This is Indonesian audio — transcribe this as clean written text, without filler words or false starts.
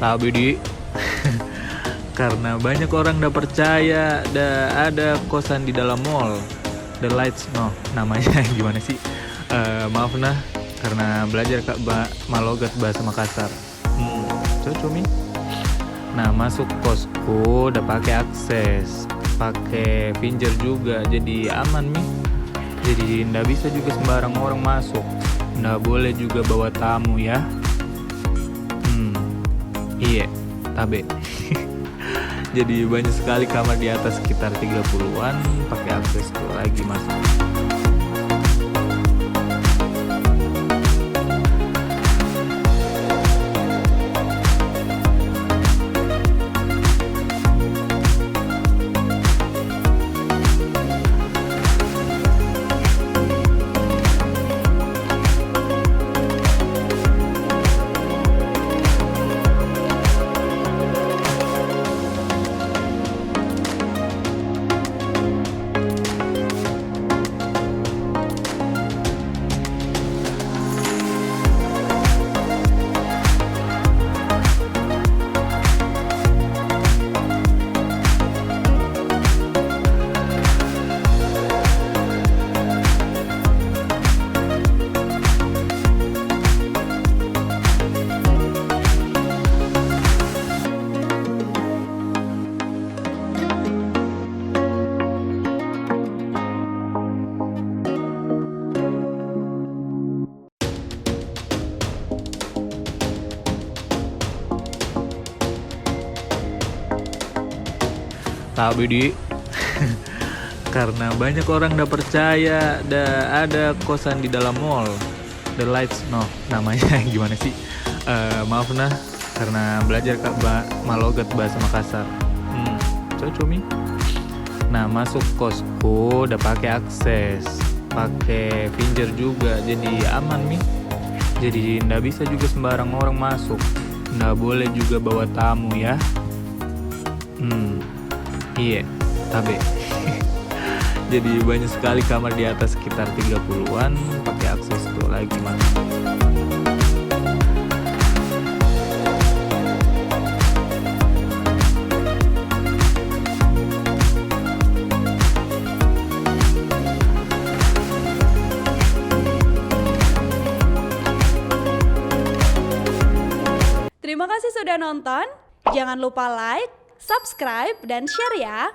Tahu Bidi, karena banyak orang udah percaya ada kosan di dalam mall. The Lights, no, namanya gimana sih? Maaf nah, karena belajar Kak Malogat bahasa Makassar. Cocok mi. Nah masuk kosku udah pakai akses, pakai pinjer juga, jadi aman mi. Jadi ndak bisa juga sembarang orang masuk. Ndak boleh juga bawa tamu ya. Iya, tabe. Jadi banyak sekali kamar di atas sekitar 30-an, pakai akses tuh lagi masuk. Tahu Bidi, karena banyak orang udah percaya ada kosan di dalam mall. The Lights, no, namanya gimana sih? Maaf nah, karena belajar Kak Malogat bahasa Makassar. Cocok mi. Nah masuk kosku udah pakai akses, pakai pinjer juga, jadi aman mi. Jadi ndak bisa juga sembarang orang masuk. Ndak boleh juga bawa tamu ya. Iya, tabe. Jadi banyak sekali kamar di atas sekitar 30-an, pakai akses tuh lagi masuk. Terima kasih sudah nonton. Jangan lupa like, subscribe, dan share ya.